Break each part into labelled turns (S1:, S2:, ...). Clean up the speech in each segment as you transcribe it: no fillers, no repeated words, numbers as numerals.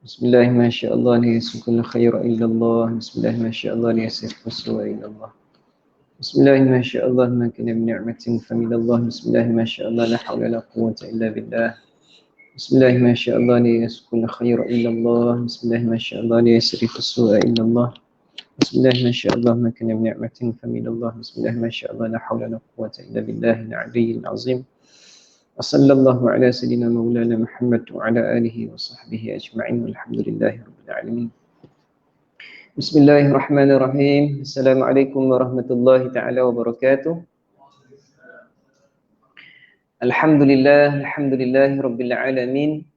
S1: Bismillah, masya Allah, la yasukul khaira illallah. Bismillah, masya Allah, la yasirku su'a illallah. Bismillah, masya Allah, ma kana min ni'matin faminallah. Bismillah, masya Allah, la hawla la quwwata illa billah. Bismillah, masya Allah, la yasukul khaira illallah. Bismillah, masya Allah, la yasirku su'a illallah. Bismillah, masya Allah, ma kana min ni'matin faminallah. Bismillah, masya Allah, la hawla la quwwata illa billahi al-'aliyyil 'azim. Sallallahu ala sayyidina maulana Muhammad wa ala alihi wa sahbihi ajma'in walhamdulillahi rabbil alamin. Bismillahirrahmanirrahim. Assalamualaikum warahmatullahi taala wabarakatuh. Alhamdulillahi rabbil alamin.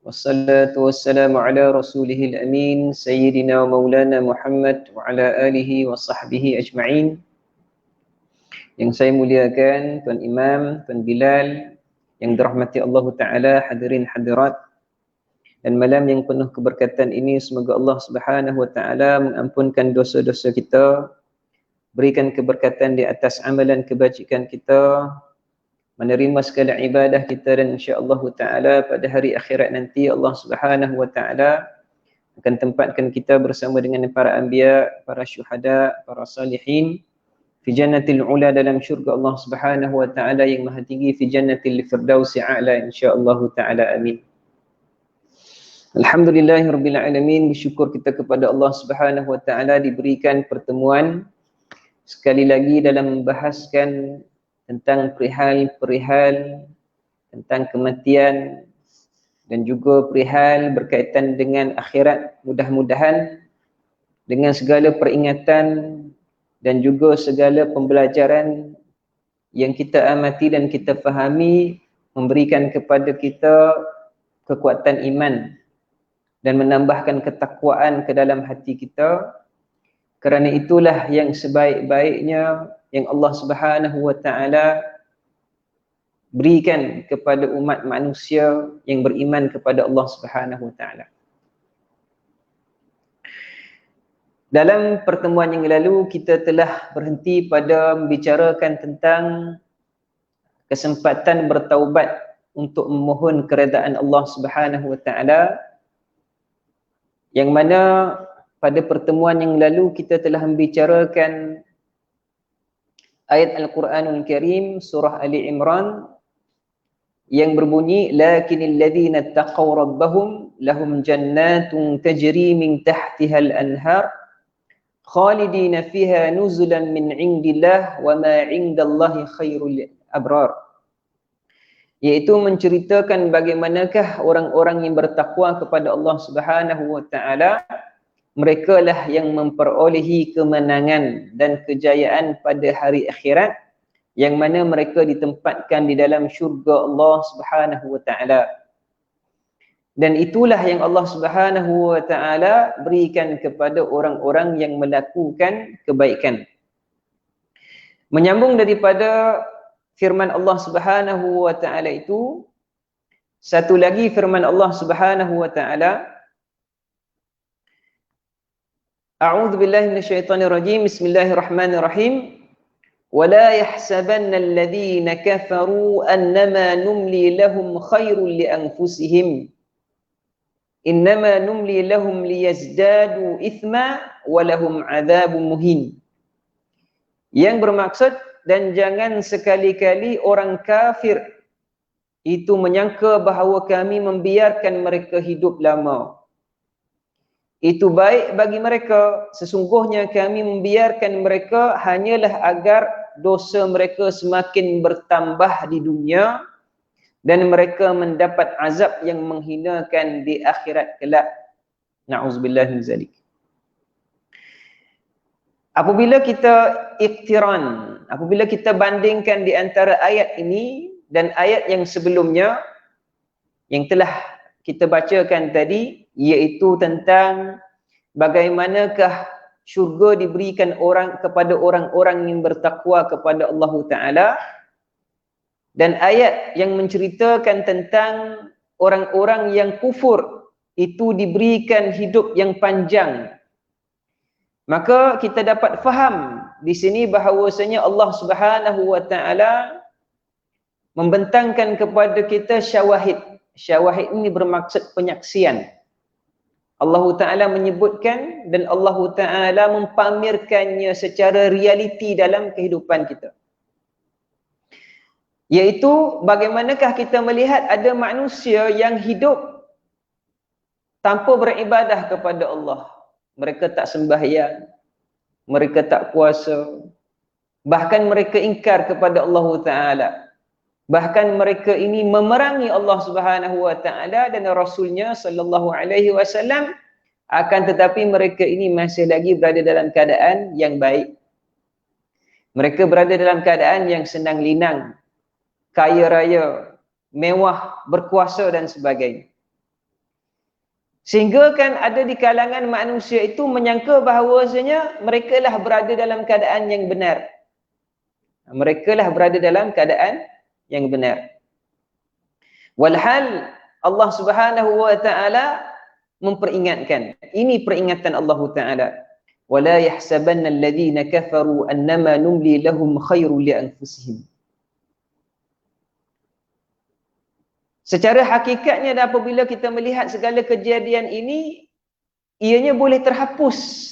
S1: Wassalatu wassalamu ala rasulihil amin sayyidina wa maulana Muhammad wa ala alihi wa sahbihi ajma'in. Yang saya muliakan Tuan Imam, Tuan Bilal, yang dirahmati Allah Ta'ala, hadirin hadirat, dan malam yang penuh keberkatan ini, semoga Allah Subhanahu Wa Ta'ala mengampunkan dosa-dosa kita, berikan keberkatan di atas amalan kebajikan kita, menerima segala ibadah kita, dan insya-Allah Ta'ala pada hari akhirat nanti Allah Subhanahu Wa Ta'ala akan tempatkan kita bersama dengan para anbiya, para syuhada, para salihin fi jannatil ula, dalam syurga Allah Subhanahu wa taala yang maha tinggi, fi jannatil firdausi a'la insyaallah taala, amin. Alhamdulillahirabbil alamin. Bersyukur kita kepada Allah Subhanahu wa taala diberikan pertemuan sekali lagi dalam membahaskan tentang perihal tentang kematian dan juga perihal berkaitan dengan akhirat. Mudah-mudahan dengan segala peringatan dan juga segala pembelajaran yang kita amati dan kita fahami memberikan kepada kita kekuatan iman dan menambahkan ketakwaan ke dalam hati kita. Kerana itulah yang sebaik-baiknya yang Allah Subhanahu wa taala berikan kepada umat manusia yang beriman kepada Allah Subhanahu wa taala. Dalam pertemuan yang lalu kita telah berhenti pada membicarakan tentang kesempatan bertaubat untuk memohon keredaan Allah Subhanahu wa taala, yang mana pada pertemuan yang lalu kita telah membicarakan ayat Al-Quranul Karim surah Ali Imran yang berbunyi, lakinil ladzina taqaw rabbahum lahum jannatun tajri min tahtiha al-anhar khalidina fiha nuzulan min indillah wa ma indallahi khairul abrar. Iaitu menceritakan bagaimanakah orang-orang yang bertakwa kepada Allah Subhanahu wa taala, mereka lah yang memperolehi kemenangan dan kejayaan pada hari akhirat, yang mana mereka ditempatkan di dalam syurga Allah Subhanahu wa taala. Dan itulah yang Allah Subhanahu wa taala berikan kepada orang-orang yang melakukan kebaikan. Menyambung daripada firman Allah Subhanahu wa taala itu, satu lagi firman Allah Subhanahu wa taala, A'udzu billahi minasyaitonir rajim. Bismillahirrahmanirrahim. Wala yahsabanna alladhina kafaru annama numli lahum khairul li anfusihim. Innama numli lahum liyazdadu ithma walahum adzabun muhin. Yang bermaksud, dan jangan sekali-kali orang kafir itu menyangka bahawa kami membiarkan mereka hidup lama. Itu baik bagi mereka. Sesungguhnya kami membiarkan mereka hanyalah agar dosa mereka semakin bertambah di dunia dan mereka mendapat azab yang menghinakan di akhirat kelak. Na'udzubillah min zalik. Apabila kita iktiran, apabila kita bandingkan di antara ayat ini dan ayat yang sebelumnya yang telah kita bacakan tadi, iaitu tentang bagaimanakah syurga diberikan kepada orang-orang yang bertakwa kepada Allah Ta'ala, dan ayat yang menceritakan tentang orang-orang yang kufur itu diberikan hidup yang panjang, maka kita dapat faham di sini bahawasanya Allah Subhanahu wa taala membentangkan kepada kita syawahid. Syawahid ini bermaksud penyaksian. Allah Ta'ala menyebutkan dan Allah Ta'ala mempamerkannya secara realiti dalam kehidupan kita. Iaitu bagaimanakah kita melihat ada manusia yang hidup tanpa beribadah kepada Allah. Mereka tak sembahyang, mereka tak puasa, bahkan mereka ingkar kepada Allah Ta'ala. Bahkan mereka ini memerangi Allah Subhanahu Wa Ta'ala dan Rasulnya Sallallahu Alaihi Wasallam, akan tetapi mereka ini masih lagi berada dalam keadaan yang baik. Mereka berada dalam keadaan yang senang linang, kaya raya, mewah, berkuasa dan sebagainya. Sehingga kan ada di kalangan manusia itu menyangka bahawasanya mereka lah berada dalam keadaan yang benar. Mereka lah berada dalam keadaan yang benar. Walhal Allah Subhanahu Wa Ta'ala memperingatkan. Ini peringatan Allah Ta'ala. وَلَا يَحْسَبَنَّ الَّذِينَ كَفَرُوا أَنَّمَا نُمْلِي لَهُمْ خَيْرٌ لِأَنفُسِهِمْ. Secara hakikatnya apabila kita melihat segala kejadian ini, ianya boleh terhapus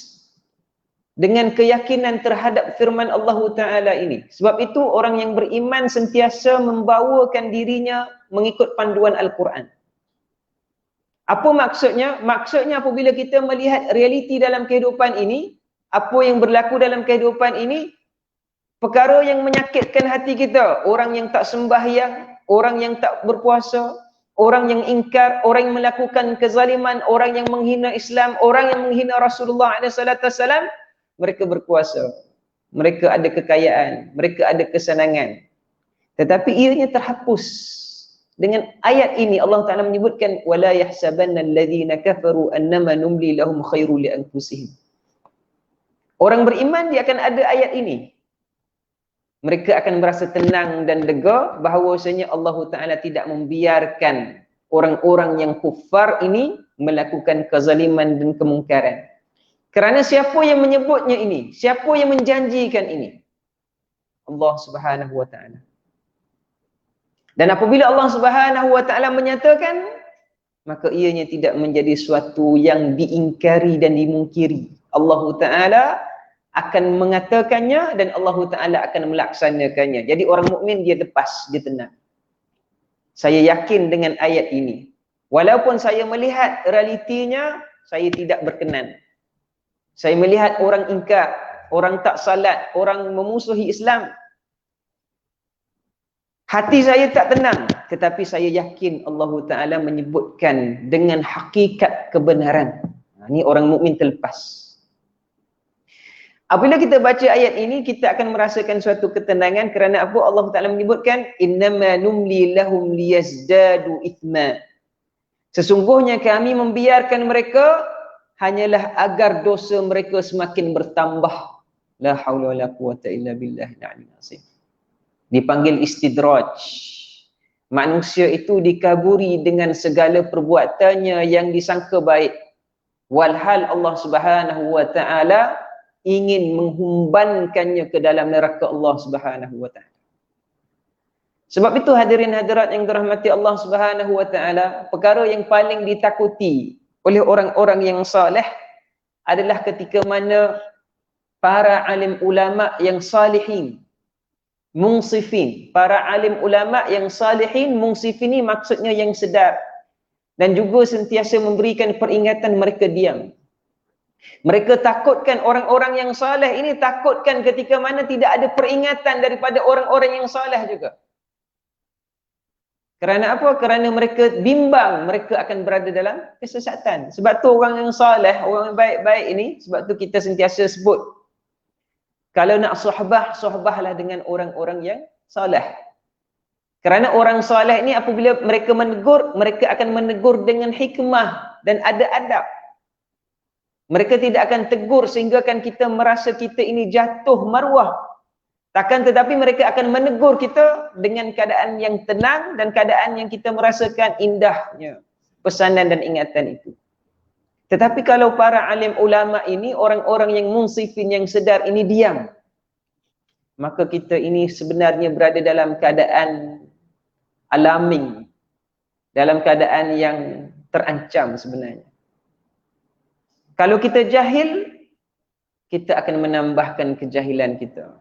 S1: dengan keyakinan terhadap firman Allah Ta'ala ini. Sebab itu orang yang beriman sentiasa membawakan dirinya mengikut panduan Al-Quran. Apa maksudnya? Maksudnya apabila kita melihat realiti dalam kehidupan ini, apa yang berlaku dalam kehidupan ini, perkara yang menyakitkan hati kita, orang yang tak sembahyang, orang yang tak berpuasa, orang yang ingkar, orang yang melakukan kezaliman, orang yang menghina Islam, orang yang menghina Rasulullah SAW, mereka berkuasa, mereka ada kekayaan, mereka ada kesenangan, tetapi ianya terhapus. Dengan ayat ini Allah Ta'ala menyebutkan wala yahsabanna alladhina kafaru annama numli lahum khairu li anfusihim. Orang beriman dia akan ada ayat ini. Mereka akan merasa tenang dan lega bahawasanya Allah Ta'ala tidak membiarkan orang-orang yang kufar ini melakukan kezaliman dan kemungkaran. Kerana siapa yang menyebutnya ini? Siapa yang menjanjikan ini? Allah Subhanahu Wa Ta'ala. Dan apabila Allah Subhanahu Wa Ta'ala menyatakan, maka ianya tidak menjadi suatu yang diingkari dan dimungkiri. Allah Ta'ala akan mengatakannya dan Allah Ta'ala akan melaksanakannya. Jadi orang mukmin dia lepas, dia tenang. Saya yakin dengan ayat ini. Walaupun saya melihat realitinya, saya tidak berkenan. Saya melihat orang ingkar, orang tak salat, orang memusuhi Islam. Hati saya tak tenang, tetapi saya yakin Allah Ta'ala menyebutkan dengan hakikat kebenaran. Ini orang mukmin terlepas. Apabila kita baca ayat ini, kita akan merasakan suatu ketenangan kerana apa? Allah Ta'ala menyebutkan innama numli lahum liyazdadu ithma. Sesungguhnya kami membiarkan mereka hanyalah agar dosa mereka semakin bertambah. La haula wala quwata illa billahil aliyyil azim. Dipanggil istidraj. Manusia itu dikaburi dengan segala perbuatannya yang disangka baik. Walhal Allah Subhanahu Wa Ta'ala ingin menghumbankannya ke dalam neraka Allah Subhanahu Wa Ta'ala. Sebab itu hadirin hadirat yang dirahmati Allah Subhanahu Wa Ta'ala, perkara yang paling ditakuti oleh orang-orang yang saleh adalah ketika mana para alim ulama yang salihin, munsifin, para alim ulama yang salihin, munsifin ini maksudnya yang sedar dan juga sentiasa memberikan peringatan, mereka diam. Mereka takutkan orang-orang yang saleh ini, takutkan ketika mana tidak ada peringatan daripada orang-orang yang saleh juga. Kerana apa? Kerana mereka bimbang mereka akan berada dalam kesesatan. Sebab tu orang yang saleh, orang yang baik-baik ini, sebab tu kita sentiasa sebut, kalau nak sohbah, sohbahlah dengan orang-orang yang saleh. Kerana orang saleh ini apabila mereka menegur, mereka akan menegur dengan hikmah dan ada adab. Mereka tidak akan tegur sehingga kan kita merasa kita ini jatuh maruah. Takkan tetapi mereka akan menegur kita dengan keadaan yang tenang dan keadaan yang kita merasakan indahnya pesanan dan ingatan itu. Tetapi kalau para alim ulama ini, orang-orang yang munsifin, yang sedar ini diam, maka kita ini sebenarnya berada dalam keadaan alaming, dalam keadaan yang terancam sebenarnya. Kalau kita jahil, kita akan menambahkan kejahilan kita.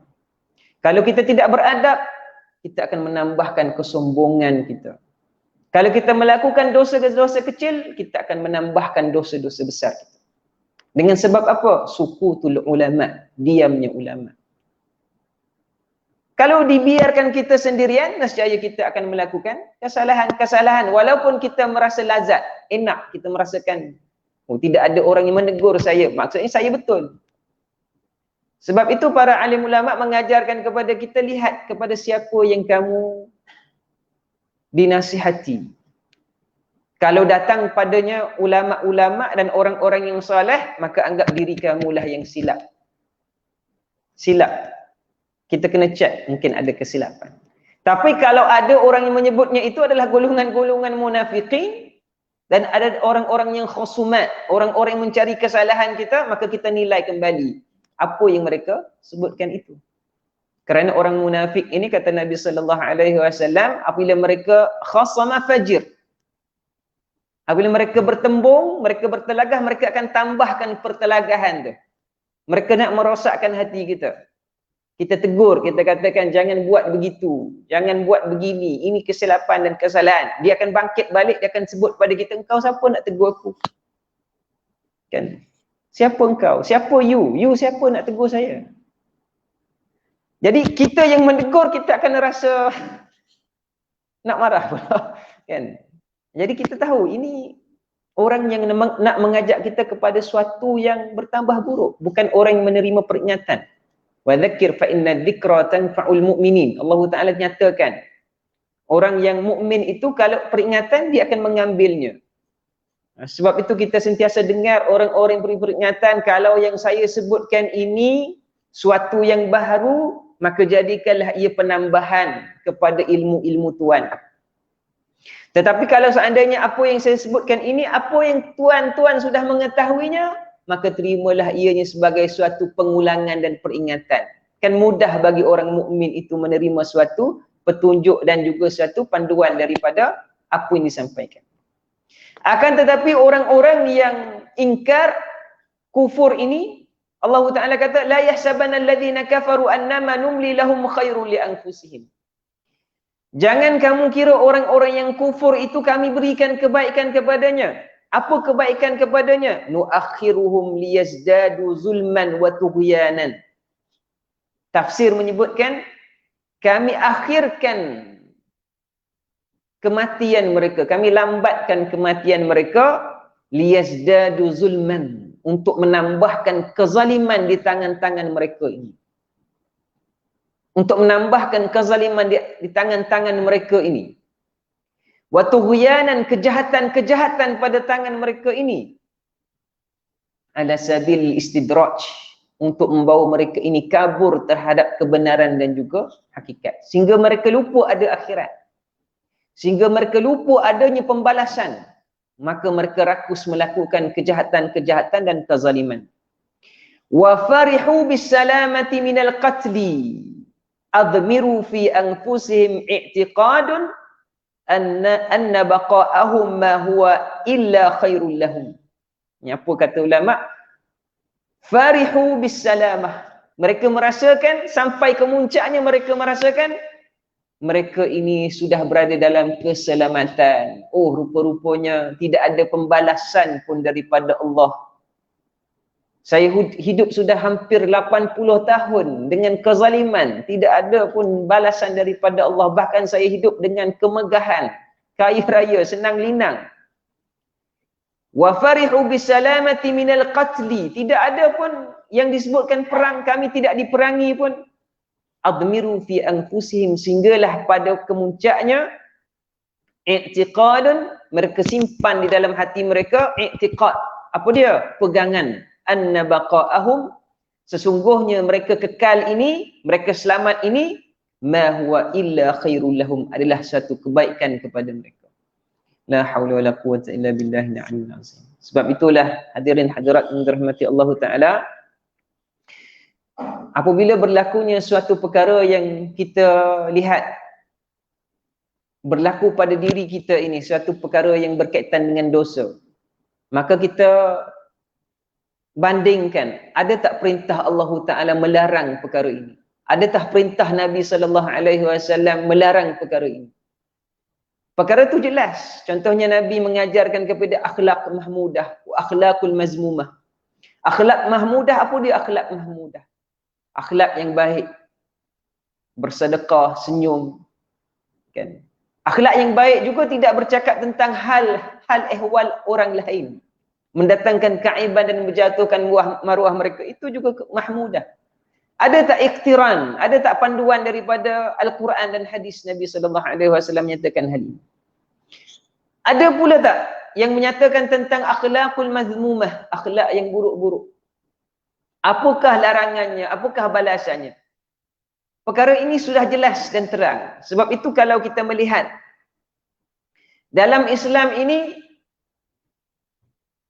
S1: Kalau kita tidak beradab, kita akan menambahkan kesombongan kita. Kalau kita melakukan dosa-dosa kecil, kita akan menambahkan dosa-dosa besar kita. Dengan sebab apa? Sukutul ulama, diamnya ulama. Kalau dibiarkan kita sendirian, nescaya kita akan melakukan kesalahan-kesalahan. Walaupun kita merasa lazat, enak, kita merasakan, oh, tidak ada orang yang menegur saya. Maksudnya saya betul. Sebab itu para alim ulama mengajarkan kepada kita, lihat kepada siapa yang kamu dinasihati. Kalau datang padanya ulama-ulama dan orang-orang yang soleh, maka anggap diri kamulah yang silap. Silap. Kita kena cek, mungkin ada kesilapan. Tapi kalau ada orang yang menyebutnya itu adalah golongan-golongan munafiqin, dan ada orang-orang yang khusumat, orang-orang yang mencari kesalahan kita, maka kita nilai kembali apa yang mereka sebutkan itu. Kerana orang munafik ini, kata Nabi SAW, apabila mereka khasama fajir, apabila mereka bertembung, mereka bertelagah, mereka akan tambahkan pertelagahan tu. Mereka nak merosakkan hati kita. Kita tegur, kita katakan jangan buat begitu, jangan buat begini, ini kesilapan dan kesalahan. Dia akan bangkit balik, dia akan sebut pada kita, engkau siapa nak tegur aku? Kan? Siapa engkau? Siapa you? You siapa nak tegur saya? Jadi kita yang menegur, kita akan rasa nak marah pula. Kan? Jadi kita tahu ini orang yang nak mengajak kita kepada suatu yang bertambah buruk, bukan orang yang menerima peringatan. Wa dzakir fa inna dzikra tanfa'ul mu'minin. Allah Taala nyatakan orang yang mukmin itu kalau peringatan dia akan mengambilnya. Sebab itu kita sentiasa dengar orang-orang yang beri peringatan, kalau yang saya sebutkan ini suatu yang baru, maka jadikanlah ia penambahan kepada ilmu-ilmu Tuan. Tetapi kalau seandainya apa yang saya sebutkan ini, apa yang Tuan-tuan sudah mengetahuinya, maka terimalah ianya sebagai suatu pengulangan dan peringatan. Kan mudah bagi orang mukmin itu menerima suatu petunjuk dan juga suatu panduan daripada apa yang disampaikan. Akan tetapi orang-orang yang ingkar kufur ini, Allah Ta'ala kata, la yahsabanna alladhina kafaru annama numli lahum khairul li anfusihim. Jangan kamu kira orang-orang yang kufur itu kami berikan kebaikan kepadanya. Apa kebaikan kepadanya? Nuakhiruhum liyazdadu zulman wa tughyanan. Tafsir menyebutkan, kami akhirkan kematian mereka, kami lambatkan kematian mereka, liyazdadu zulman, untuk menambahkan kezaliman di tangan-tangan mereka ini. Untuk menambahkan kezaliman di tangan-tangan mereka ini. Wa tughyanan, kejahatan-kejahatan pada tangan mereka ini. Ala sabil istidraj, untuk membawa mereka ini kabur terhadap kebenaran dan juga hakikat. Sehingga mereka lupa ada akhirat. Sehingga mereka lupa adanya pembalasan. Maka mereka rakus melakukan kejahatan-kejahatan dan kezaliman. Wa farihu bis salamati minal qatli. Admiru fi anfusihim i'tiqadun anna baqa'ahum ma huwa illa khairul lahum. Ini apa kata ulama? Farihu bis salamah. Mereka merasakan, sampai ke muncaknya mereka merasakan, mereka ini sudah berada dalam keselamatan. Oh, rupa-rupanya tidak ada pembalasan pun daripada Allah. Saya hidup sudah hampir 80 tahun dengan kezaliman. Tidak ada pun balasan daripada Allah. Bahkan saya hidup dengan kemegahan, kaya raya, senang linang. Wa farihu bisalamati minal qatli. Tidak ada pun yang disebutkan perang, kami tidak diperangi pun. Admiru fi anfusihim, sehinggalah pada kemuncaknya i'tiqadun, mereka simpan di dalam hati mereka i'tiqad. Apa dia? Pegangan. Anna baqa'ahum, sesungguhnya mereka kekal ini, mereka selamat ini, ma huwa illa khairul lahum, adalah satu kebaikan kepada mereka. La haula wala quwwata illa billahil aliyyil azim. Sebab itulah hadirin hadirat yang dirahmati Allah Taala, apabila berlakunya suatu perkara yang kita lihat berlaku pada diri kita ini, suatu perkara yang berkaitan dengan dosa, maka kita bandingkan, ada tak perintah Allah Ta'ala melarang perkara ini? Ada tak perintah Nabi SAW melarang perkara ini? Perkara itu jelas. Contohnya Nabi mengajarkan kepada akhlak mahmudah, akhlakul mazmumah. Akhlak mahmudah, apa dia akhlak mahmudah? Akhlak yang baik, bersedekah, senyum, kan? Akhlak yang baik juga tidak bercakap tentang hal ehwal orang lain, mendatangkan keaiban dan menjatuhkan maruah mereka. Itu juga mahmudah. Ada tak ikhtiran, ada tak panduan daripada Al-Quran dan hadis Nabi SAW menyatakan hal ini? Ada pula tak yang menyatakan tentang akhlakul mazmumah, akhlak yang buruk-buruk? Apakah larangannya? Apakah balasannya? Perkara ini sudah jelas dan terang. Sebab itu kalau kita melihat dalam Islam ini,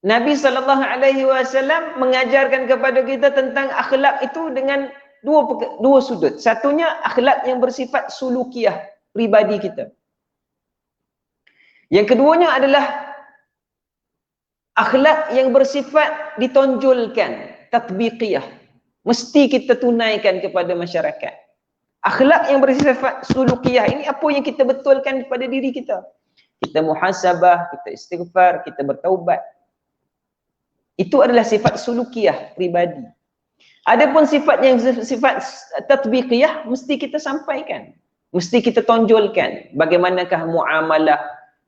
S1: Nabi SAW mengajarkan kepada kita tentang akhlak itu dengan dua sudut. Satunya akhlak yang bersifat sulukiyah, pribadi kita. Yang keduanya adalah akhlak yang bersifat ditonjolkan, tatbiqiyah. Mesti kita tunaikan kepada masyarakat. Akhlak yang bersifat sulukiyah ini apa yang kita betulkan pada diri kita. Kita muhasabah, kita istighfar, kita bertaubat. Itu adalah sifat sulukiyah pribadi. Adapun sifat yang sifat tatbiqiyah mesti kita sampaikan. Mesti kita tonjolkan bagaimanakah muamalah,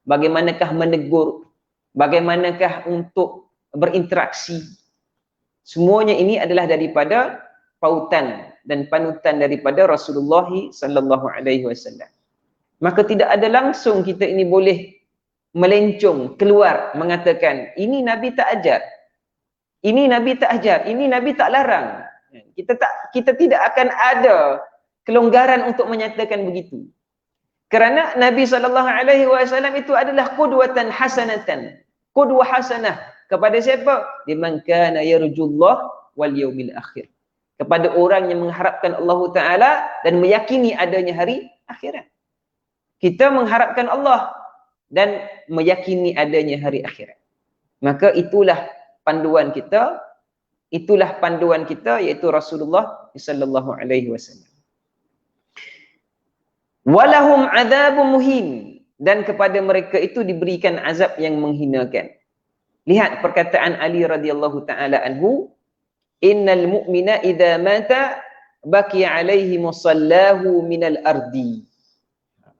S1: bagaimanakah menegur, bagaimanakah untuk berinteraksi. Semuanya ini adalah daripada pautan dan panutan daripada Rasulullah SAW. Maka tidak ada langsung kita ini boleh melencong keluar mengatakan ini Nabi tak ajar, ini Nabi tak ajar, ini Nabi tak larang. Kita tidak akan ada kelonggaran untuk menyatakan begitu. Kerana Nabi SAW itu adalah qudwatan hasanatan, qudwah hasanah kepada siapa? Liman kana yarjullah wal yaumil akhir. Kepada orang yang mengharapkan Allah Ta'ala dan meyakini adanya hari akhirat. Kita mengharapkan Allah dan meyakini adanya hari akhirat. Maka itulah panduan kita, iaitu Rasulullah sallallahu alaihi wasallam. Walahum adzabun muhin, dan kepada mereka itu diberikan azab yang menghinakan. Lihat perkataan Ali radhiyallahu taala anhu, innal mu'mina idza mata baqiya alaihi musallahu minal ardi.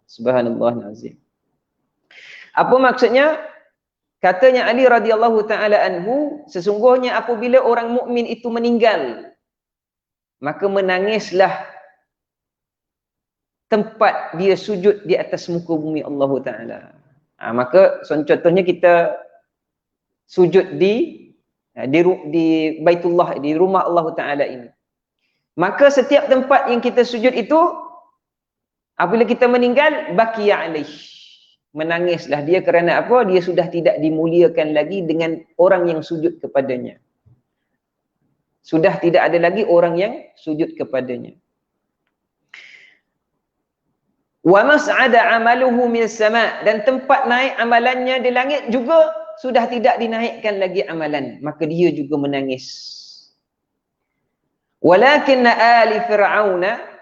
S1: Subhanallah azim. Apa maksudnya? Katanya Ali radhiyallahu taala anhu, sesungguhnya apabila orang mukmin itu meninggal, maka menangislah tempat dia sujud di atas muka bumi Allah Ta'ala. Maka contohnya kita sujud di Baitullah, di rumah Allah Ta'ala ini. Maka setiap tempat yang kita sujud itu, apabila kita meninggal, baqiya alaih. Menangislah dia kerana apa? Dia sudah tidak dimuliakan lagi dengan orang yang sujud kepadanya. Sudah tidak ada lagi orang yang sujud kepadanya. Wa mas'ada amaluhu min sama', dan tempat naik amalannya di langit juga sudah tidak dinaikkan lagi amalan, maka dia juga menangis. Walakinna ali fir'auna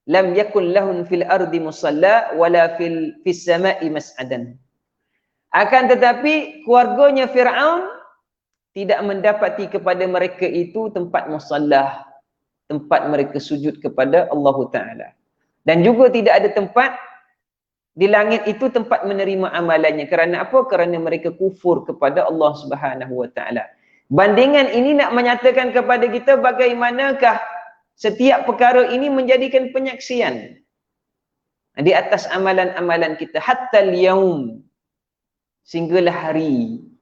S1: lam yakun lahum fil ardi musalla wala fis sama'i mas'adan. Akan tetapi keluarganya Fir'aun tidak mendapati kepada mereka itu tempat musallah, tempat mereka sujud kepada Allah Ta'ala. Dan juga tidak ada tempat di langit itu tempat menerima amalannya. Kerana apa? Kerana mereka kufur kepada Allah Subhanahu Wa Ta'ala. Bandingan ini nak menyatakan kepada kita bagaimanakah setiap perkara ini menjadikan penyaksian di atas amalan-amalan kita. Hatta al-yaum, sehinggalah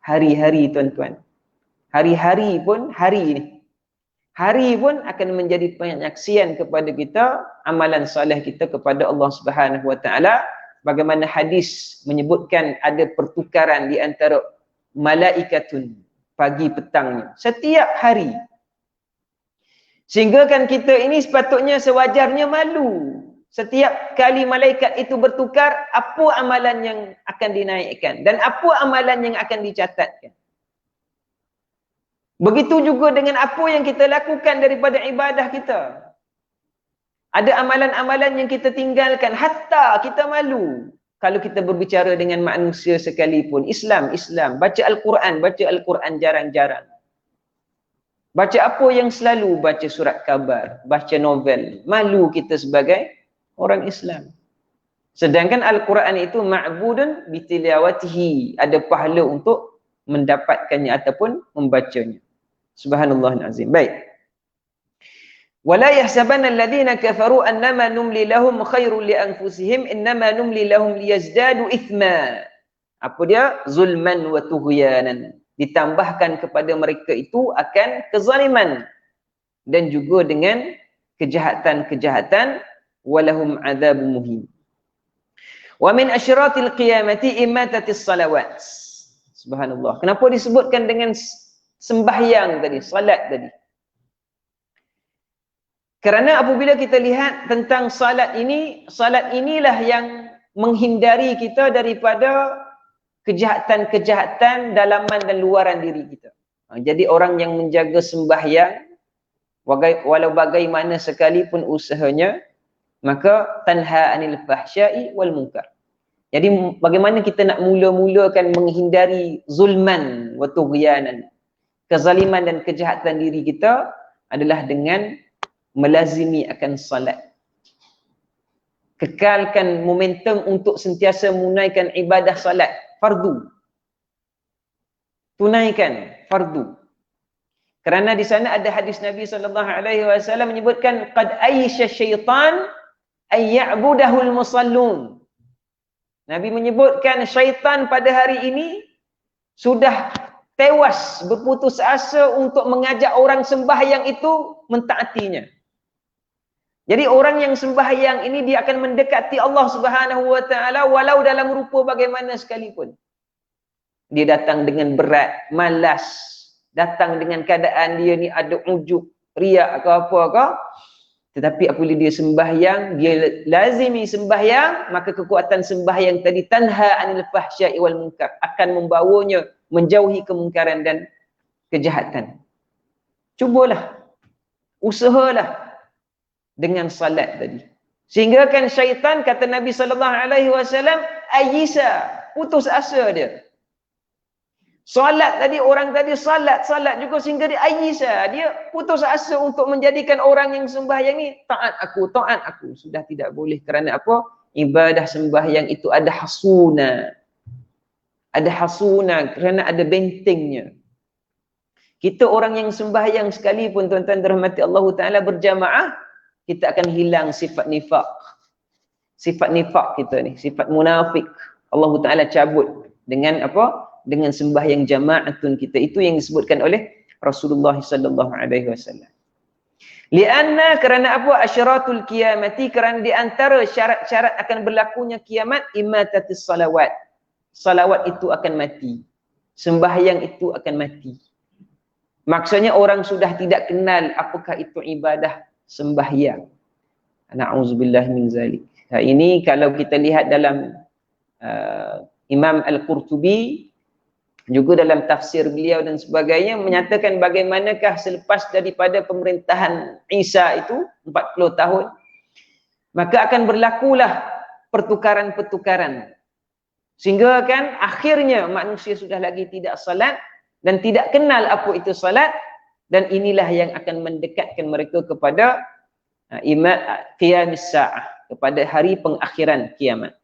S1: hari-hari tuan-tuan. Hari-hari pun, hari pun akan menjadi penyaksian kepada kita, amalan soleh kita kepada Allah Subhanahu Wa Ta'ala. Bagaimana hadis menyebutkan ada pertukaran di antara malaikatun pagi petangnya setiap hari. Sehingga kan kita ini sepatutnya sewajarnya malu. Setiap kali malaikat itu bertukar, apa amalan yang akan dinaikkan dan apa amalan yang akan dicatatkan. Begitu juga dengan apa yang kita lakukan daripada ibadah kita. Ada amalan-amalan yang kita tinggalkan, hatta kita malu kalau kita berbicara dengan manusia sekalipun. Islam, baca Al-Quran jarang-jarang. Baca apa yang selalu? Baca surat khabar, baca novel. Malu kita sebagai orang Islam. Sedangkan Al-Quran itu ma'budun bitilawatihi, ada pahala untuk mendapatkannya ataupun membacanya. Subhanallahul azim. Baik. Wala yahsabanna alladhina kafaru annama numli lahum khairul li anfusihim innama numli lahum liyazdadu ithma. Apa dia? Zulman wa tughyanan. Ditambahkan kepada mereka itu akan kezaliman dan juga dengan kejahatan-kejahatan, walahum adzabun muhin. Wa min asyratil qiyamati imatatis salawat. Subhanallah. Kenapa disebutkan dengan sembahyang tadi, salat tadi? Kerana apabila kita lihat tentang salat ini, salat inilah yang menghindari kita daripada kejahatan-kejahatan dalaman dan luaran diri kita. Jadi orang yang menjaga sembahyang, walau bagaimana sekalipun usahanya, maka tanha anil fahsya'i wal munkar. Jadi bagaimana kita nak mula-mulakan menghindari zulman wa tughyanan, kezaliman dan kejahatan diri kita adalah dengan melazimi akan salat. Kekalkan momentum untuk sentiasa menunaikan ibadah salat, fardu. Tunaikan fardu. Kerana di sana ada hadis Nabi SAW menyebutkan qad aisha syaitan ay ya'budahul musallun. Nabi menyebutkan syaitan pada hari ini sudah tewas, berputus asa untuk mengajak orang sembahyang itu mentaatinya. Jadi orang yang sembahyang ini dia akan mendekati Allah Subhanahu wa taala walau dalam rupa bagaimana sekalipun. Dia datang dengan berat, malas, datang dengan keadaan dia ni ada ujub, riak ke apa ke. Tetapi apabila dia sembahyang, dia lazimi sembahyang, maka kekuatan sembahyang tadi tanha anil fahsya'i wal munkar, akan membawanya menjauhi kemungkaran dan kejahatan. Cubalah, usahalah dengan salat tadi. Sehingga kan syaitan, kata Nabi SAW, ayisa, putus asa dia. Salat tadi, orang tadi salat juga sehingga dia ayisa, dia putus asa untuk menjadikan orang yang sembahyang ni taat aku. Sudah tidak boleh. Kerana apa? Ibadah sembahyang itu ada hasuna. Ada hasuna, kerana ada bentengnya. Kita orang yang sembahyang sekalipun, tuan-tuan dirahmati Allah Ta'ala, berjamaah, kita akan hilang sifat nifaq. Sifat nifaq kita ni, sifat munafik. Allah Ta'ala cabut dengan apa? Dengan sembahyang jama'atun kita. Itu yang disebutkan oleh Rasulullah sallallahu alaihi wasallam. Lianna, kerana apa? Asyratul qiyamati, kerana di antara syarat-syarat akan berlakunya kiamat, imatatis salawat. Salawat itu akan mati. Sembahyang itu akan mati. Maksudnya orang sudah tidak kenal apakah itu ibadah sembahyang. Na'udzubillah min zalik. Ini kalau kita lihat dalam Imam Al-Qurtubi, juga dalam tafsir beliau dan sebagainya, menyatakan bagaimanakah selepas daripada pemerintahan Isa itu 40 tahun, maka akan berlakulah pertukaran-pertukaran. Sehingga kan akhirnya manusia sudah lagi tidak salat dan tidak kenal apa itu salat, dan inilah yang akan mendekatkan mereka kepada qiyamis sa'ah, kepada hari pengakhiran kiamat.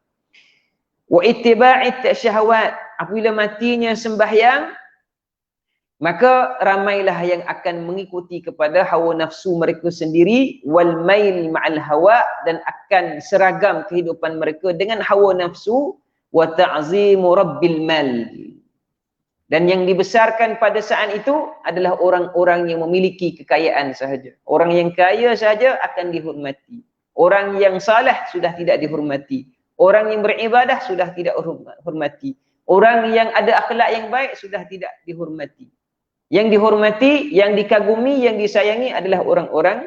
S1: Wa ittiba'it syahwat, apabila matinya sembahyang, maka ramailah yang akan mengikuti kepada hawa nafsu mereka sendiri, wal mail ma'al hawa, dan akan seragam kehidupan mereka dengan hawa nafsu, wa ta'zimu rabbil mal. Dan yang dibesarkan pada saat itu adalah orang-orang yang memiliki kekayaan sahaja. Orang yang kaya sahaja akan dihormati. Orang yang saleh sudah tidak dihormati. Orang yang beribadah sudah tidak dihormati. Orang yang ada akhlak yang baik sudah tidak dihormati. Yang dihormati, yang dikagumi, yang disayangi adalah orang-orang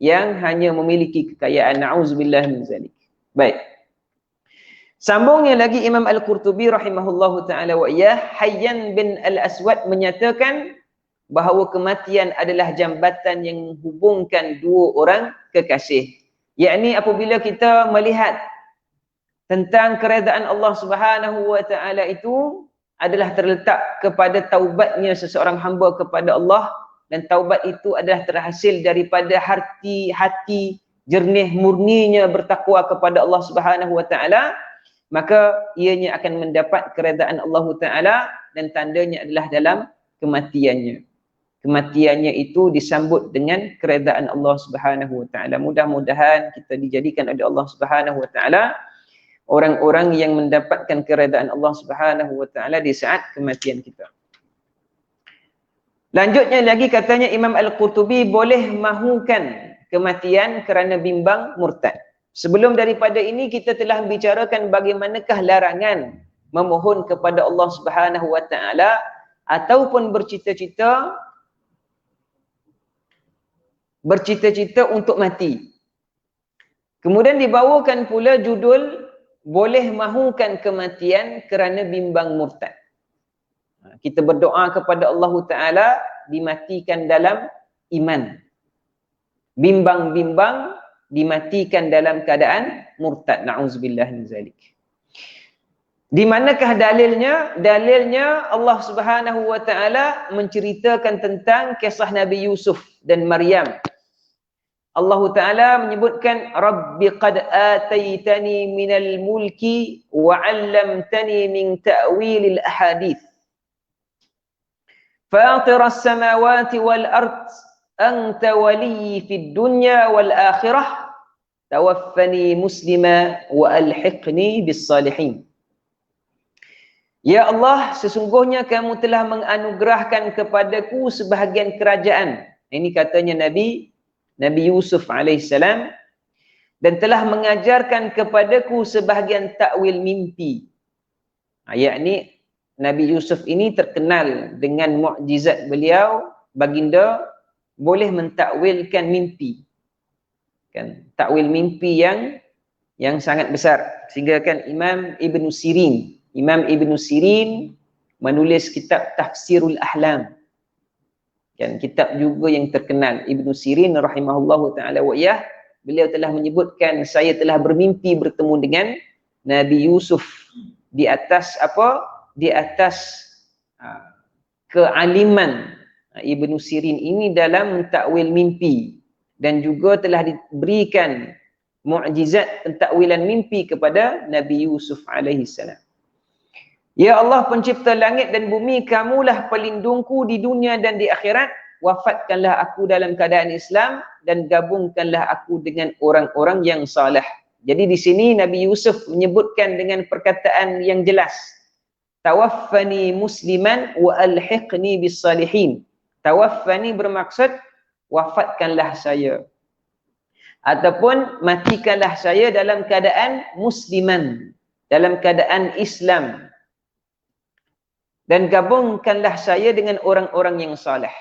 S1: yang hanya memiliki kekayaan. Na'udzubillah min zalik. Baik. Sambungnya lagi Imam Al-Qurtubi rahimahullahu ta'ala wa iyah, Hayyan bin Al-Aswad menyatakan, bahawa kematian adalah jambatan yang menghubungkan dua orang kekasih. Yakni apabila kita melihat tentang keredaan Allah Subhanahu wa taala itu adalah terletak kepada taubatnya seseorang hamba kepada Allah, dan taubat itu adalah terhasil daripada hati jernih murninya bertakwa kepada Allah Subhanahu wa taala, maka ianya akan mendapat keredaan Allah taala, dan tandanya adalah dalam kematiannya. Kematiannya itu disambut dengan keredaan Allah Subhanahu wa taala. Mudah-mudahan kita dijadikan oleh Allah Subhanahu wa taala orang-orang yang mendapatkan keredaan Allah Subhanahu wa taala di saat kematian kita. Lanjutnya lagi katanya Imam Al-Qurtubi, boleh mahukan kematian kerana bimbang murtad. Sebelum daripada ini kita telah bicarakan bagaimanakah larangan memohon kepada Allah Subhanahu wa taala ataupun bercita-cita untuk mati. Kemudian dibawakan pula judul boleh mahukan kematian kerana bimbang murtad. Kita berdoa kepada Allah Ta'ala dimatikan dalam iman. Bimbang-bimbang dimatikan dalam keadaan murtad. Na'udzubillah min zalik. Di manakah dalilnya? Dalilnya Allah Subhanahu wa taala menceritakan tentang kisah Nabi Yusuf dan Maryam. Allah Ta'ala menyebutkan, Rabbi qad ataitani minal mulki wa 'allamtani min ta'wilil ahadith. Fatiras samawati wal ard, anta waliyyi fid dunya wal akhirah, tawaffani muslima wa alhiqni bis salihin. Ya Allah, sesungguhnya kamu telah menganugerahkan kepadaku sebahagian kerajaan. Ini katanya Nabi Yusuf alaihissalam, dan telah mengajarkan kepadaku sebahagian takwil mimpi. Yakni Nabi Yusuf ini terkenal dengan mukjizat beliau, baginda boleh mentakwilkan mimpi. Kan, takwil mimpi yang sangat besar. Sehingga kan Imam Ibn Sirin menulis kitab Tafsirul Ahlam. Kan, kitab juga yang terkenal. Ibn Sirin rahimahullahu ta'ala wa iyah, beliau telah menyebutkan, saya telah bermimpi bertemu dengan Nabi Yusuf di atas apa? Di atas kealiman Ibn Sirin ini dalam mentakwil mimpi, dan juga telah diberikan mukjizat pentakwilan mimpi kepada Nabi Yusuf alaihi salam. Ya Allah pencipta langit dan bumi, kamulah pelindungku di dunia dan di akhirat. Wafatkanlah aku dalam keadaan Islam dan gabungkanlah aku dengan orang-orang yang saleh. Jadi di sini Nabi Yusuf menyebutkan dengan perkataan yang jelas. Tawaffani musliman wa alhiqni bis salihin. Tawaffani bermaksud wafatkanlah saya, ataupun matikanlah saya dalam keadaan musliman, dalam keadaan Islam, dan gabungkanlah saya dengan orang-orang yang saleh.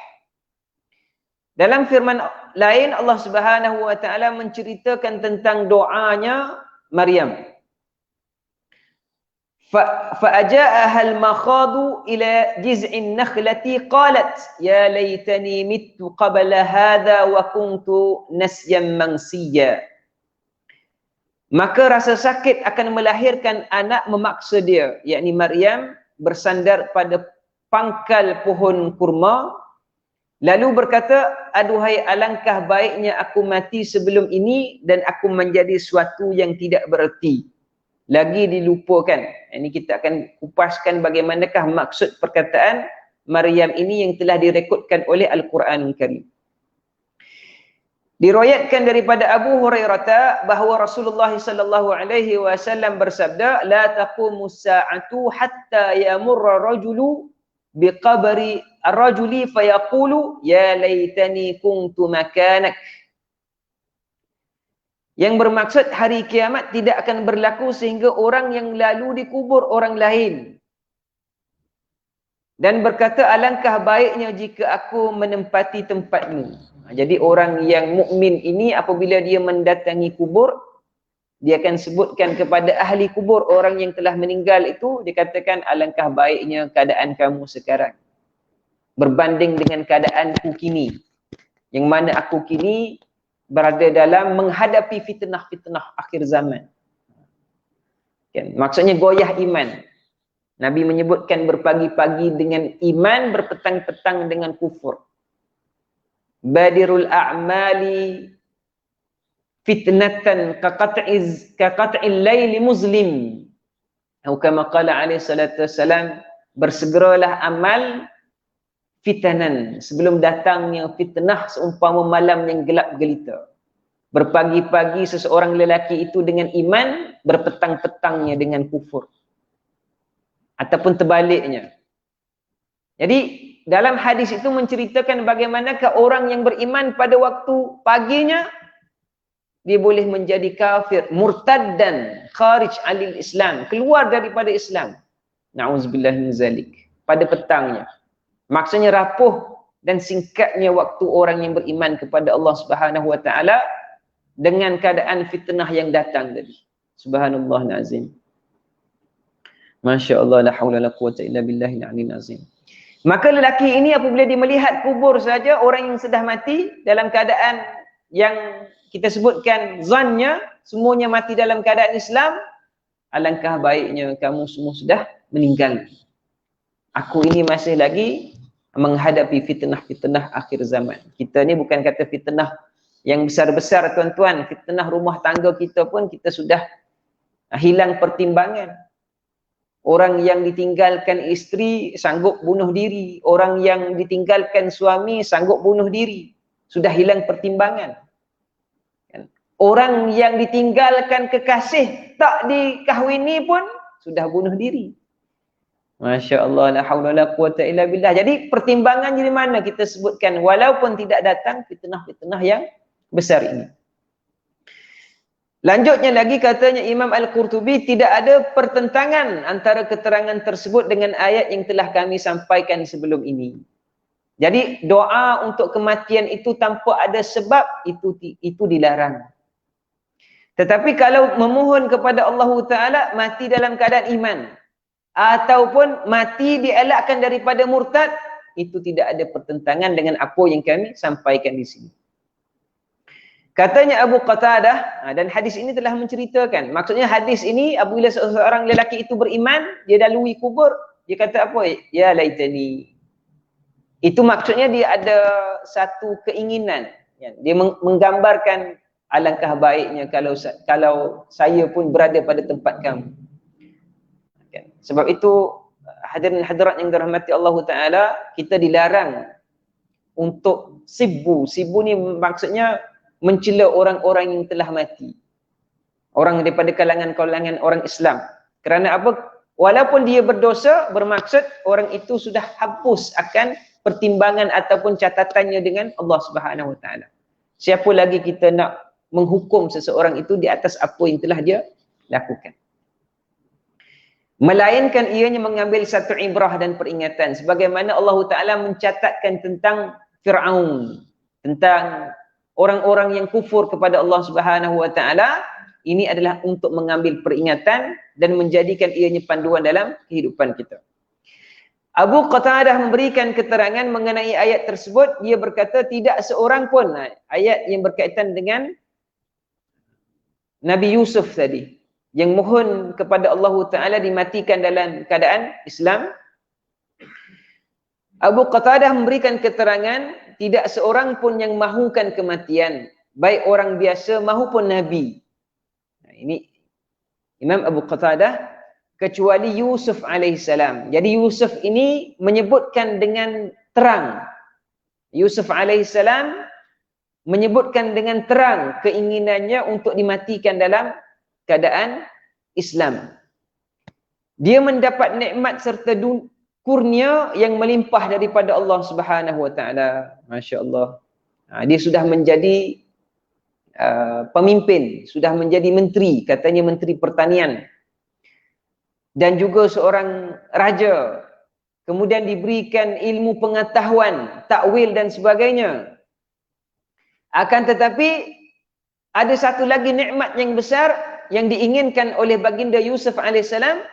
S1: Dalam firman lain Allah Subhanahu wa taala menceritakan tentang doanya Maryam. فَأَجَاءَهَا الْمَخَاضُ إِلَى جِزْعِ النَّخْلَةِ قَالَتْ يَا لَيْتَنِي مِتُّ قَبْلَ هَذَا وَكُنْتُ نَسْيًا مَنْسِيًّا. Maka rasa sakit akan melahirkan anak memaksa dia, yakni Maryam bersandar pada pangkal pohon kurma, lalu berkata, aduhai alangkah baiknya aku mati sebelum ini dan aku menjadi suatu yang tidak bererti, lagi dilupakan. Ini kita akan kupaskan bagaimanakah maksud perkataan Maryam ini yang telah direkodkan oleh Al-Quran Karim. Diriwayatkan daripada Abu Hurairah bahawa Rasulullah sallallahu alaihi wasallam bersabda, la taqumus sa'atu hatta yamurra rajulu biqabri ar-rajuli fayaqulu ya laitani kuntu makanak. Yang bermaksud hari kiamat tidak akan berlaku sehingga orang yang lalu dikubur orang lain dan berkata, alangkah baiknya jika aku menempati tempatmu. Jadi orang yang mukmin ini apabila dia mendatangi kubur, dia akan sebutkan kepada ahli kubur, orang yang telah meninggal itu, dia katakan, alangkah baiknya keadaan kamu sekarang. berbanding dengan keadaanku kini, yang mana aku kini berada dalam menghadapi fitnah-fitnah akhir zaman. Kan? Maksudnya goyah iman. Nabi menyebutkan berpagi-pagi dengan iman, berpetang-petang dengan kufur. Badirul a'mali fitnatan kaqat'il laili muslim. Atau kama qala alaihi salatu wassalam, bersegeralah amal fitanan sebelum datangnya fitnah seumpama malam yang gelap gelita. Berpagi-pagi seseorang lelaki itu dengan iman, berpetang-petangnya dengan kufur. Ataupun terbaliknya. Jadi dalam hadis itu menceritakan bagaimanakah orang yang beriman pada waktu paginya dia boleh menjadi kafir, murtad dan kharij alil Islam, keluar daripada Islam. Na'udzubillah min zalik. Pada petangnya. Maksudnya rapuh dan singkatnya waktu orang yang beriman kepada Allah Subhanahu wa taala dengan keadaan fitnah yang datang tadi. Subhanallah azim. Masya-Allah, la haula la quwata illa billahil aliyyil azim. Maka lelaki ini apabila dia melihat kubur saja orang yang sudah mati dalam keadaan yang kita sebutkan zannya semuanya mati dalam keadaan Islam, alangkah baiknya kamu semua sudah meninggal. Aku ini masih lagi menghadapi fitnah-fitnah akhir zaman. Kita ni bukan kata fitnah yang besar-besar tuan-tuan, fitnah rumah tangga kita pun kita sudah hilang pertimbangan. Orang yang ditinggalkan isteri sanggup bunuh diri, orang yang ditinggalkan suami sanggup bunuh diri, sudah hilang pertimbangan. Orang yang ditinggalkan kekasih tak dikahwini pun sudah bunuh diri. Masya Allah, la haula la quwata illa billah. Jadi pertimbangan di mana kita sebutkan walaupun tidak datang fitnah-fitnah yang besar ini. Lanjutnya lagi katanya Imam Al-Qurtubi, tidak ada pertentangan antara keterangan tersebut dengan ayat yang telah kami sampaikan sebelum ini. Jadi doa untuk kematian itu tanpa ada sebab itu dilarang. Tetapi kalau memohon kepada Allah Ta'ala mati dalam keadaan iman ataupun mati dielakkan daripada murtad, itu tidak ada pertentangan dengan apa yang kami sampaikan di sini. Katanya Abu Qatadah, dan hadis ini telah menceritakan, maksudnya hadis ini apabila seorang lelaki itu beriman, dia lalui kubur, dia kata apa? Ya laitani. Itu maksudnya dia ada satu keinginan, dia menggambarkan alangkah baiknya kalau saya pun berada pada tempat kamu. Sebab itu hadirin hadirat yang dirahmati Allah Ta'ala, kita dilarang untuk sibbu. Sibbu ni maksudnya mencela orang-orang yang telah mati. Orang daripada kalangan-kalangan orang Islam. Kerana apa? Walaupun dia berdosa, bermaksud orang itu sudah hapus akan pertimbangan ataupun catatannya dengan Allah Subhanahu Wa Ta'ala. Siapa lagi kita nak menghukum seseorang itu di atas apa yang telah dia lakukan. Melainkan ianya mengambil satu ibrah dan peringatan. Sebagaimana Allah Ta'ala mencatatkan tentang Fir'aun. Tentang orang-orang yang kufur kepada Allah Subhanahu Wa Ta'ala. Ini adalah untuk mengambil peringatan dan menjadikan ianya panduan dalam kehidupan kita. Abu Qatadah memberikan keterangan mengenai ayat tersebut. Dia berkata tidak seorang pun, ayat yang berkaitan dengan Nabi Yusuf tadi, yang mohon kepada Allah Ta'ala dimatikan dalam keadaan Islam. Abu Qatadah memberikan keterangan tidak seorang pun yang mahukan kematian, baik orang biasa maupun Nabi. Ini Imam Abu Qatadah, kecuali Yusuf alaihissalam. Jadi Yusuf ini menyebutkan dengan terang. Yusuf alaihissalam menyebutkan dengan terang keinginannya untuk dimatikan dalam keadaan Islam. Dia mendapat nikmat serta kurnia yang melimpah daripada Allah Subhanahu Wa Ta'ala. Masya Allah. Dia sudah menjadi pemimpin, sudah menjadi menteri, katanya menteri pertanian. Dan juga seorang raja. Kemudian diberikan ilmu pengetahuan, takwil dan sebagainya. Akan tetapi ada satu lagi nikmat yang besar yang diinginkan oleh baginda Yusuf alaihissalam,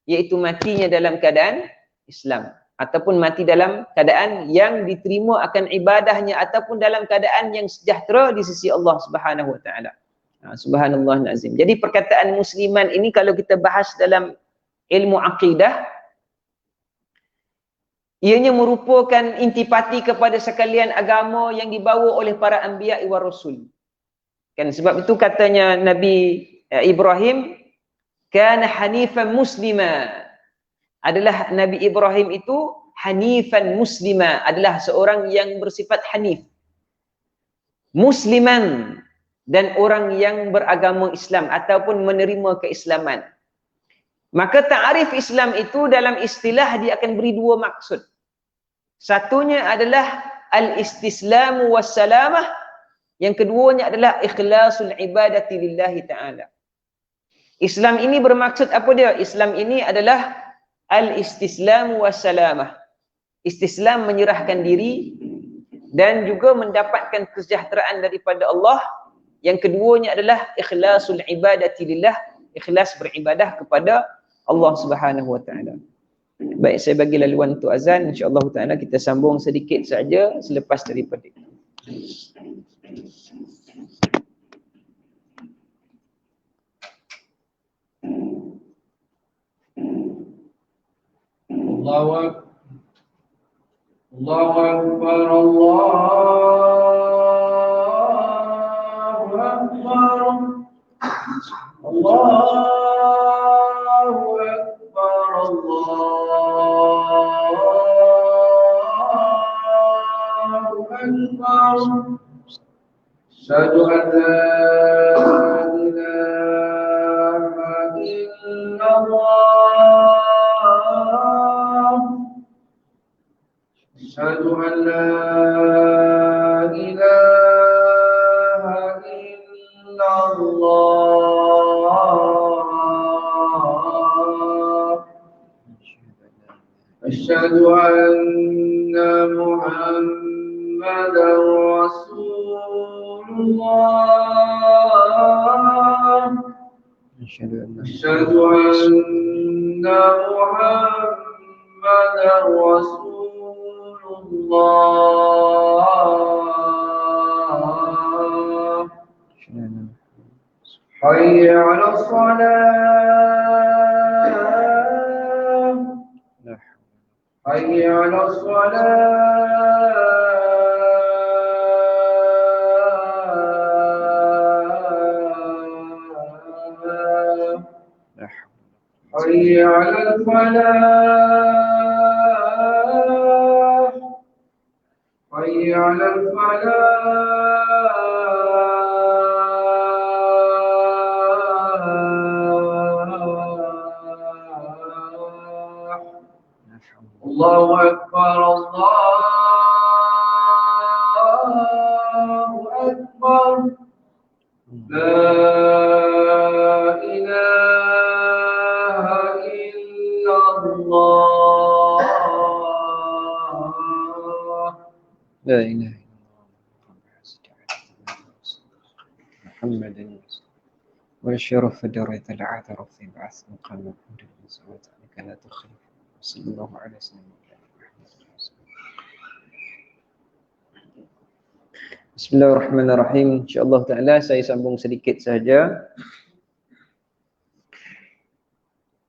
S1: iaitu matinya dalam keadaan Islam. ataupun mati dalam keadaan yang diterima akan ibadahnya ataupun dalam keadaan yang sejahtera di sisi Allah Subhanahu wa taala. Subhanallah azim. Jadi perkataan musliman ini kalau kita bahas dalam ilmu akidah, ianya merupakan intipati kepada sekalian agama yang dibawa oleh para anbiya wa rasul. Kan sebab itu katanya Nabi Ibrahim, kana hanifan muslima. Adalah Nabi Ibrahim itu hanifan muslima, adalah seorang yang bersifat hanif, musliman, dan orang yang beragama Islam ataupun menerima keislaman. Maka ta'arif Islam itu dalam istilah dia akan beri dua maksud. Satunya adalah al-istislamu wassalamah, yang keduanya adalah ikhlasul ibadati lillahi ta'ala. Islam ini bermaksud apa dia? Islam ini adalah al-istislamu wassalamah. Istislam, menyerahkan diri, dan juga mendapatkan kesejahteraan daripada Allah. Yang keduanya adalah ikhlasul ibadati lillah, ikhlas beribadah kepada Allah Subhanahu wa taala. Baik, saya bagi laluan untuk azan, insya-Allah taala kita sambung sedikit saja selepas daripada itu.
S2: Allahu Akbar. Allahu Akbar. Allahu Akbar. Allahu Akbar. Allahu Akbar. Asyhadu an la ilaha illallah. أشهد أن لا إله إلا الله. أشهد أن محمدا رسول الله. أشهد أن محمدا رسول الله. حي على الصلاة. حي على الصلاة. حي على الفلاح. حي على الفلاح. الله أكبر. الله أكبر. لا إله إلا الله. لا إله إلا الله محمد والشرف درجة العذر في بعث مقام محمود بن سعود عليك لا تخلف صلى الله عليه وسلم.
S1: Bismillahirrahmanirrahim. InsyaAllah ta'ala saya sambung sedikit sahaja.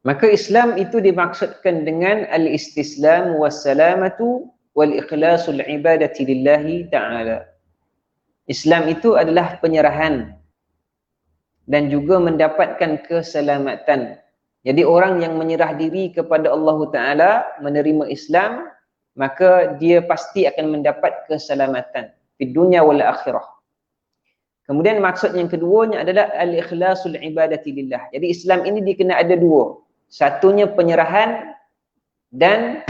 S1: Maka Islam itu dimaksudkan dengan al-istislam wassalamatu wal-ikhlasul ibadati lillahi ta'ala. Islam itu adalah penyerahan dan juga mendapatkan keselamatan. Jadi orang yang menyerah diri kepada Allah Ta'ala, menerima Islam, maka dia pasti akan mendapat keselamatan di dunia wal akhirah. Kemudian maksud yang keduanya adalah al-ikhlasul ibadati lillah. Jadi Islam ini dikena ada dua. Satunya penyerahan dan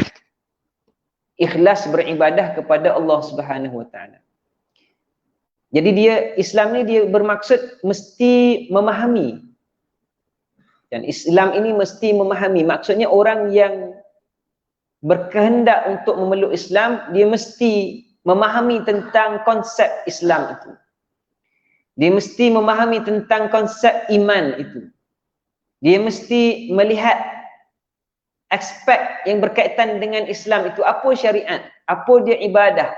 S1: ikhlas beribadah kepada Allah Subhanahu wa taala. Jadi Islam ni dia bermaksud mesti memahami. Dan Islam ini mesti memahami. Maksudnya orang yang berkehendak untuk memeluk Islam, dia mesti memahami tentang konsep Islam itu. Dia mesti memahami tentang konsep iman itu. Dia mesti melihat aspek yang berkaitan dengan Islam itu, apa syariat, apa dia ibadah.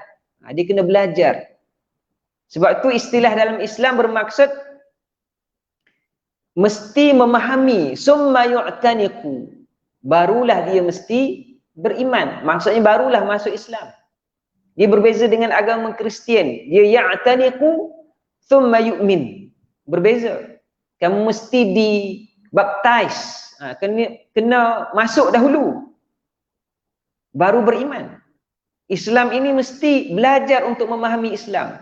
S1: Dia kena belajar. Sebab itu istilah dalam Islam bermaksud mesti memahami, summa yu'taniqu, barulah dia mesti beriman. Maksudnya barulah masuk Islam. Dia berbeza dengan agama Kristian. Dia ya'taniqu thumma yu'min. Berbeza. Kamu mesti dibaptize. Kena masuk dahulu. Baru beriman. Islam ini mesti belajar untuk memahami Islam.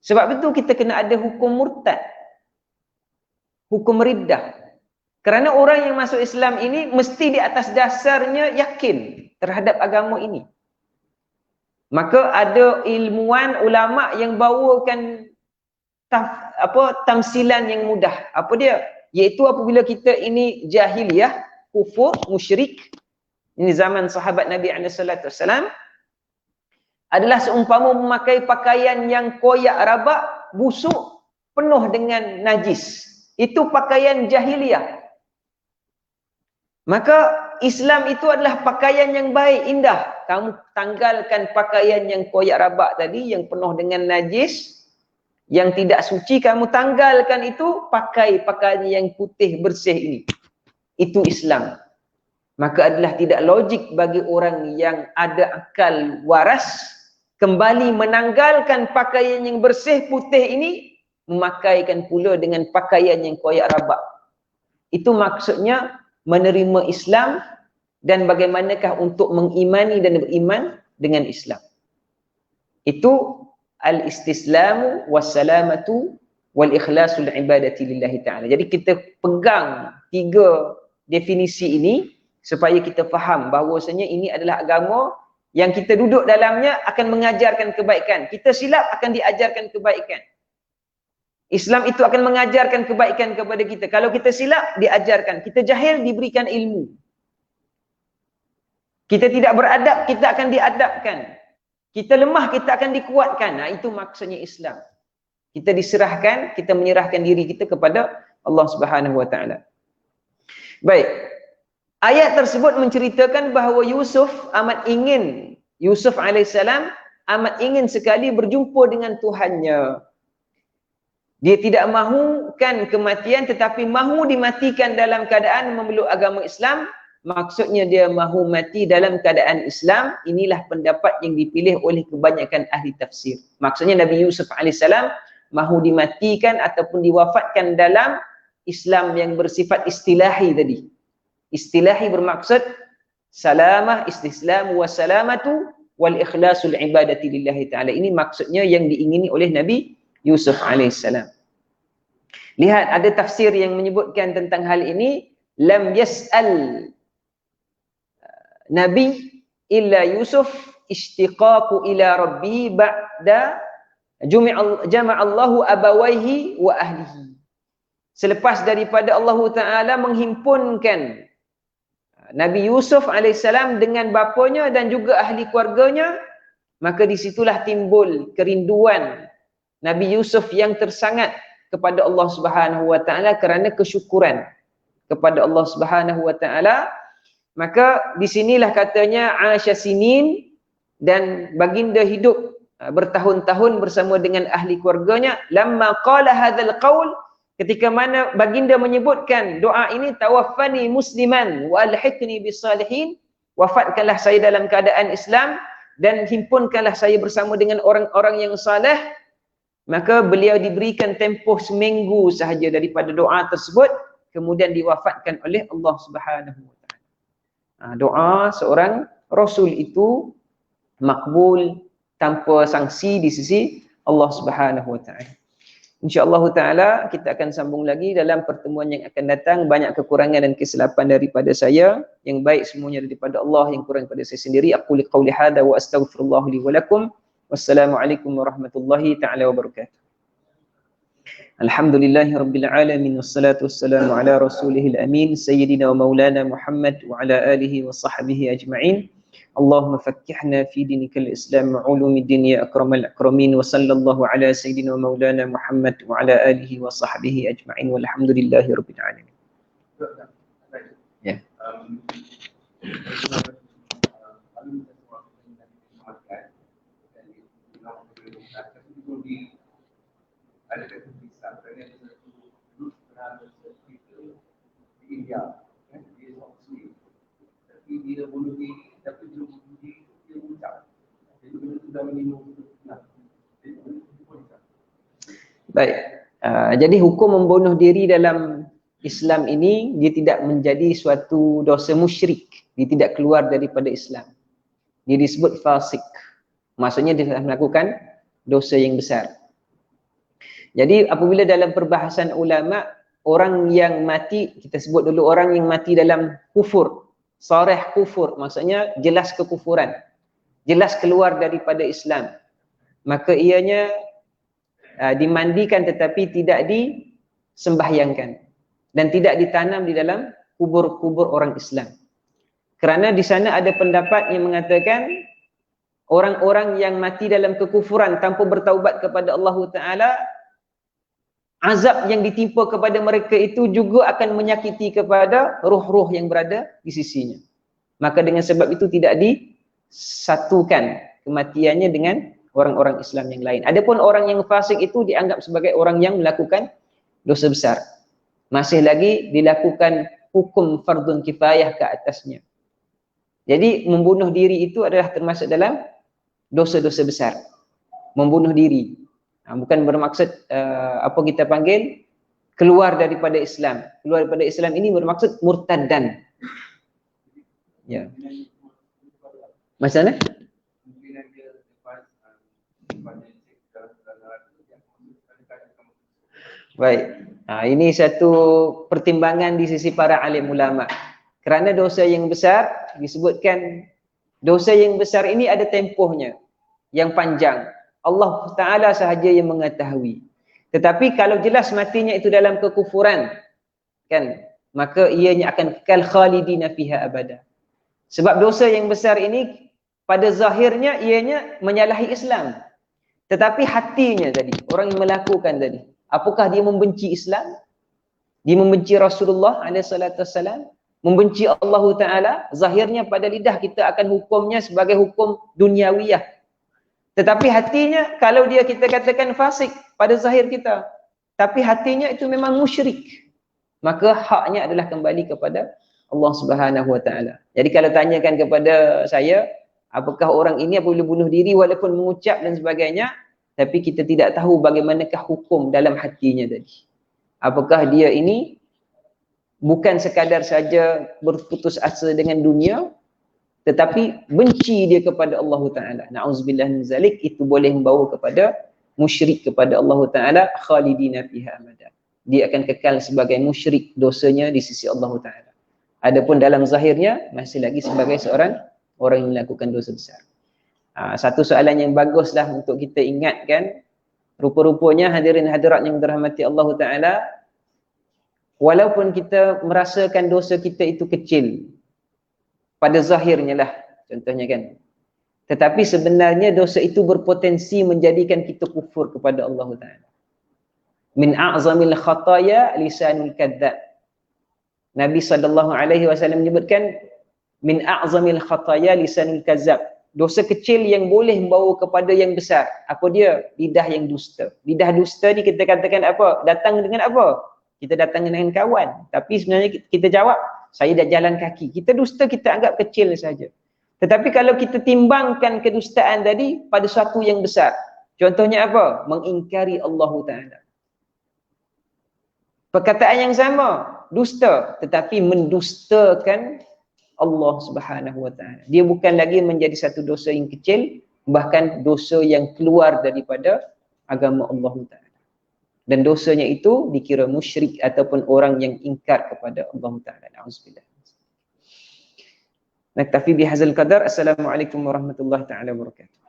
S1: Sebab itu kita kena ada hukum murtad. Hukum riddah. Kerana orang yang masuk Islam ini mesti di atas dasarnya yakin terhadap agama ini. Maka ada ilmuwan, ulama yang bawakan tamsilan yang mudah. Apa dia? Iaitu apabila kita ini jahiliyah, kufur, musyrik, ini zaman sahabat Nabi SAW, adalah seumpama memakai pakaian yang koyak rabak, busuk, penuh dengan najis. Itu pakaian jahiliyah. Maka Islam itu adalah pakaian yang baik, indah. Kamu tanggalkan pakaian yang koyak rabak tadi, yang penuh dengan najis, yang tidak suci, kamu tanggalkan itu, pakai pakaian yang putih bersih ini. Itu Islam. Maka adalah tidak logik bagi orang yang ada akal waras kembali menanggalkan pakaian yang bersih putih ini, memakaikan pula dengan pakaian yang koyak rabak. Itu maksudnya menerima Islam dan bagaimanakah untuk mengimani dan beriman dengan Islam. Itu al-istislamu wassalamatu wal ikhlasul ibadati lillahi ta'ala. Jadi kita pegang tiga definisi ini supaya kita faham bahawasanya ini adalah agama yang kita duduk dalamnya akan mengajarkan kebaikan. Kita silap akan diajarkan kebaikan. Islam itu akan mengajarkan kebaikan kepada kita. Kalau kita silap, diajarkan. Kita jahil, diberikan ilmu. Kita tidak beradab, kita akan diadabkan. Kita lemah, kita akan dikuatkan. Nah, itu maksudnya Islam. Kita diserahkan, kita menyerahkan diri kita kepada Allah Subhanahu Wa Taala. Baik. Ayat tersebut menceritakan bahawa Yusuf alaihissalam amat ingin sekali berjumpa dengan Tuhannya. Dia tidak mahukan kematian tetapi mahu dimatikan dalam keadaan memeluk agama Islam. Maksudnya dia mahu mati dalam keadaan Islam. Inilah pendapat yang dipilih oleh kebanyakan ahli tafsir. Maksudnya Nabi Yusuf AS mahu dimatikan ataupun diwafatkan dalam Islam yang bersifat istilahi tadi. Istilahi bermaksud salamah, istislam, wassalamatu wal ikhlasul ibadati lillahi ta'ala. Ini maksudnya yang diingini oleh Nabi Yusuf alaihissalam. Lihat, ada tafsir yang menyebutkan tentang hal ini. Lam yas'al Nabi illa Yusuf ishtiqaqu ila rabbi ba'da jama'allahu abawaihi wa ahlihi. Selepas daripada Allah Ta'ala menghimpunkan Nabi Yusuf alaihissalam dengan bapanya dan juga ahli keluarganya, maka disitulah timbul kerinduan Nabi Yusuf yang tersangat kepada Allah Subhanahu Wa Taala kerana kesyukuran kepada Allah Subhanahu Wa Taala. Maka di sinilah katanya asyasinin, dan baginda hidup bertahun-tahun bersama dengan ahli keluarganya. Lamma qala hadzal qaul, ketika mana baginda menyebutkan doa ini, tawaffani musliman wa alhiqni bisalihin, wafatkanlah saya dalam keadaan Islam dan himpunkanlah saya bersama dengan orang-orang yang saleh. Maka beliau diberikan tempoh seminggu sahaja daripada doa tersebut, kemudian diwafatkan oleh Allah Subhanahu Wa Taala. Doa seorang rasul itu makbul tanpa sanksi di sisi Allah Subhanahu Wa Taala. InsyaAllah ta'ala kita akan sambung lagi dalam pertemuan yang akan datang. Banyak kekurangan dan kesilapan daripada saya. Yang baik semuanya daripada Allah, yang kurang daripada saya sendiri. Aku liqawli hadha wa astaghfirullah li wa lakum. Wassalamualaikum warahmatullahi ta'ala wabarakatuh. Alhamdulillahi rabbil alamin. Wassalatu wassalamu ala rasulihil amin. Sayyidina wa maulana Muhammad wa ala alihi wa sahbihi ajma'in. اللهم فكحنا في دينك الإسلام وعلوم الدين يا أكرم الأكرمين وصلى الله على سيدنا ومولانا محمد وعلى آله وصحبه أجمعين والحمد لله رب العالمين. Ya. Baik. Jadi hukum membunuh diri dalam Islam ini dia tidak menjadi suatu dosa musyrik, dia tidak keluar daripada Islam. Dia disebut fasik. Maksudnya dia telah melakukan dosa yang besar. Jadi apabila dalam perbahasan ulama, orang yang mati, kita sebut dulu orang yang mati dalam kufur, sarih kufur, maksudnya jelas kekufuran, jelas keluar daripada Islam, maka ianya dimandikan tetapi tidak disembahyangkan dan tidak ditanam di dalam kubur-kubur orang Islam. Kerana di sana ada pendapat yang mengatakan orang-orang yang mati dalam kekufuran tanpa bertaubat kepada Allah Ta'ala, azab yang ditimpa kepada mereka itu juga akan menyakiti kepada ruh-ruh yang berada di sisinya. Maka dengan sebab itu tidak disatukan kematiannya dengan orang-orang Islam yang lain. Adapun orang yang fasik itu dianggap sebagai orang yang melakukan dosa besar. Masih lagi dilakukan hukum fardun kifayah ke atasnya. Jadi membunuh diri itu adalah termasuk dalam dosa-dosa besar. Membunuh diri. Bukan bermaksud apa kita panggil keluar daripada Islam. Keluar daripada Islam ini bermaksud murtaddan. Ya. Macam mana? Baik. Ini satu pertimbangan di sisi para alim ulama. Kerana dosa yang besar disebutkan, dosa yang besar ini ada tempohnya yang panjang. Allah Ta'ala sahaja yang mengetahui. Tetapi kalau jelas matinya itu dalam kekufuran, kan, maka ianya akan kekal khalidina fiha abada. Sebab dosa yang besar ini pada zahirnya ianya menyalahi Islam. Tetapi hatinya tadi, orang yang melakukan tadi, apakah dia membenci Islam? Dia membenci Rasulullah SAW? Membenci Allah Ta'ala? Zahirnya pada lidah kita akan hukumnya sebagai hukum duniawiyah. Tetapi hatinya, kalau dia kita katakan fasik pada zahir kita, tapi hatinya itu memang musyrik, maka haknya adalah kembali kepada Allah Subhanahu Wa Ta'ala. Jadi kalau tanyakan kepada saya, apakah orang ini apabila bunuh diri walaupun mengucap dan sebagainya, tapi kita tidak tahu bagaimanakah hukum dalam hatinya tadi. Apakah dia ini bukan sekadar saja berputus asa dengan dunia, tetapi benci dia kepada Allah Ta'ala. Na'udzubillah min zalik, itu boleh membawa kepada musyrik kepada Allah Ta'ala, khalidina fiha abada. Dia akan kekal sebagai musyrik dosanya di sisi Allah Ta'ala. Adapun dalam zahirnya, masih lagi sebagai seorang orang yang melakukan dosa besar. Satu soalan yang baguslah untuk kita ingatkan, rupa-rupanya hadirin hadirat yang dirahmati Allah Ta'ala, walaupun kita merasakan dosa kita itu kecil, pada zahirnya lah, contohnya kan, tetapi sebenarnya dosa itu berpotensi menjadikan kita kufur kepada Allah Ta'ala. Min a'zamil khataya lisanul kadzdzab. Nabi SAW menyebutkan, min a'zamil khataya lisanul kadzdzab. Dosa kecil yang boleh membawa kepada yang besar. Apa dia? Lidah yang dusta. Lidah dusta ni kita katakan apa? Datang dengan apa? Kita datang dengan kawan. Tapi sebenarnya kita jawab, saya dah jalan kaki. Kita dusta, kita anggap kecil saja. Tetapi kalau kita timbangkan kedustaan tadi pada sesuatu yang besar. Contohnya apa? Mengingkari Allah Ta'ala. Perkataan yang sama, dusta, tetapi mendustakan Allah Subhanahu Wa Ta'ala. Dia bukan lagi menjadi satu dosa yang kecil, bahkan dosa yang keluar daripada agama Allah Ta'ala. Dan dosanya itu dikira musyrik ataupun orang yang ingkar kepada Allah Ta'ala. Na'udzubillah. Naktafi bihazal qadar. Assalamualaikum warahmatullahi taala wabarakatuh.